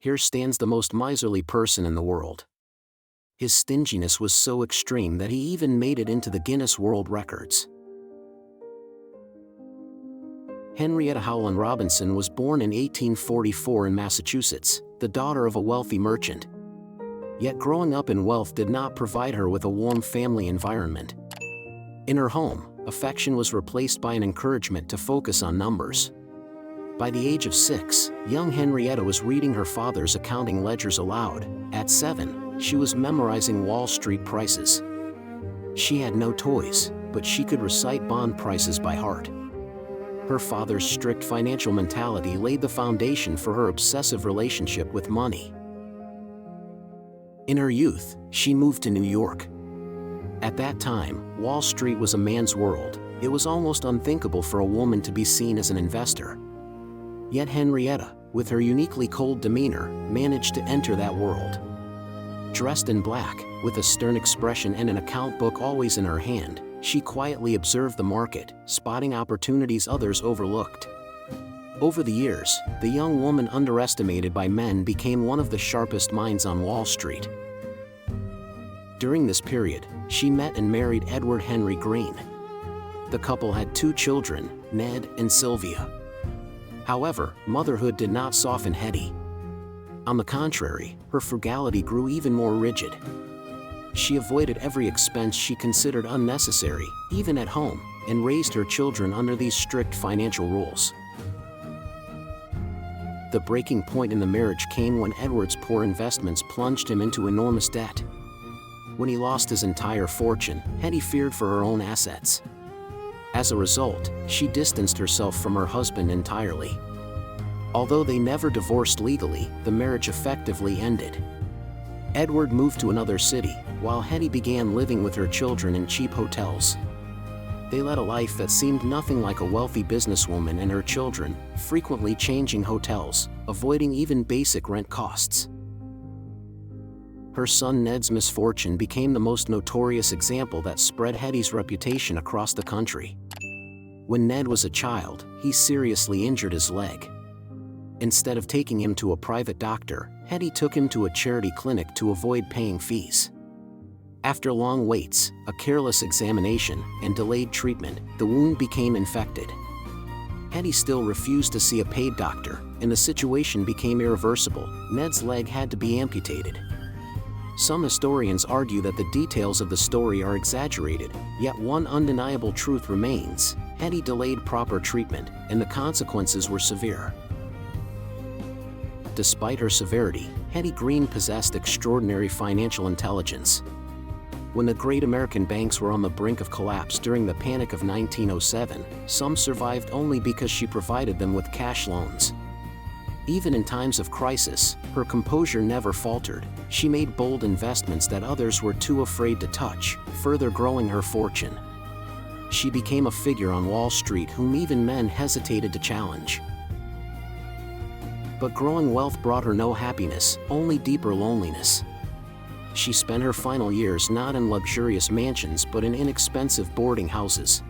here stands the most miserly person in the world. His stinginess was so extreme that he even made it into the Guinness World Records. Henrietta Howland Robinson was born in 1844 in Massachusetts, the daughter of a wealthy merchant. Yet growing up in wealth did not provide her with a warm family environment. In her home, affection was replaced by an encouragement to focus on numbers. By the age of 6, young Henrietta was reading her father's accounting ledgers aloud. At 7, she was memorizing Wall Street prices. She had no toys, but she could recite bond prices by heart. Her father's strict financial mentality laid the foundation for her obsessive relationship with money. In her youth, she moved to New York. At that time, Wall Street was a man's world. It was almost unthinkable for a woman to be seen as an investor. Yet Henrietta, with her uniquely cold demeanor, managed to enter that world. Dressed in black, with a stern expression and an account book always in her hand, she quietly observed the market, spotting opportunities others overlooked. Over the years, the young woman underestimated by men became one of the sharpest minds on Wall Street. During this period, she met and married Edward Henry Green. The couple had 2 children, Ned and Sylvia. However, motherhood did not soften Hetty. On the contrary, her frugality grew even more rigid. She avoided every expense she considered unnecessary, even at home, and raised her children under these strict financial rules. The breaking point in the marriage came when Edward's poor investments plunged him into enormous debt. When he lost his entire fortune, Hetty feared for her own assets. As a result, she distanced herself from her husband entirely. Although they never divorced legally, the marriage effectively ended. Edward moved to another city, while Hetty began living with her children in cheap hotels. They led a life that seemed nothing like a wealthy businesswoman and her children, frequently changing hotels, avoiding even basic rent costs. Her son Ned's misfortune became the most notorious example that spread Hetty's reputation across the country. When Ned was a child, he seriously injured his leg. Instead of taking him to a private doctor, Hetty took him to a charity clinic to avoid paying fees. After long waits, a careless examination, and delayed treatment, the wound became infected. Hetty still refused to see a paid doctor, and the situation became irreversible. Ned's leg had to be amputated. Some historians argue that the details of the story are exaggerated, yet one undeniable truth remains: Hetty delayed proper treatment, and the consequences were severe. Despite her severity, Hetty Green possessed extraordinary financial intelligence. When the great American banks were on the brink of collapse during the Panic of 1907, some survived only because she provided them with cash loans. Even in times of crisis, her composure never faltered. She made bold investments that others were too afraid to touch, further growing her fortune. She became a figure on Wall Street whom even men hesitated to challenge. But growing wealth brought her no happiness, only deeper loneliness. She spent her final years not in luxurious mansions but in inexpensive boarding houses.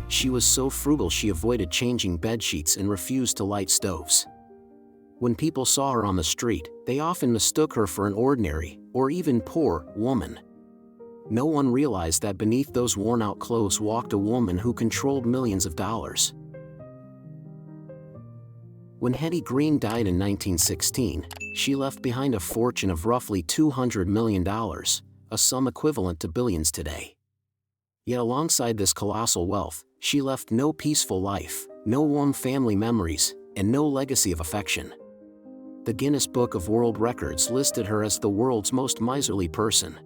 She was so frugal she avoided changing bedsheets and refused to light stoves. When people saw her on the street, they often mistook her for an ordinary, or even poor, woman. No one realized that beneath those worn-out clothes walked a woman who controlled millions of dollars. When Hetty Green died in 1916, she left behind a fortune of roughly $200 million, a sum equivalent to billions today. Yet alongside this colossal wealth, she left no peaceful life, no warm family memories, and no legacy of affection. The Guinness Book of World Records listed her as the world's most miserly person.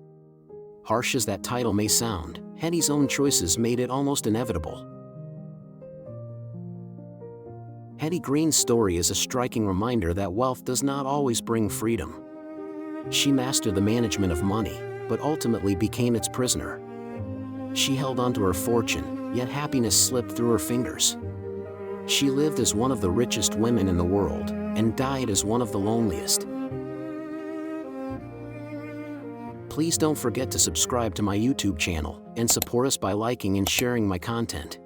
Harsh as that title may sound, Hetty's own choices made it almost inevitable. Hetty Green's story is a striking reminder that wealth does not always bring freedom. She mastered the management of money, but ultimately became its prisoner. She held onto her fortune, yet happiness slipped through her fingers. She lived as one of the richest women in the world, and died as one of the loneliest. Please don't forget to subscribe to my YouTube channel, and support us by liking and sharing my content.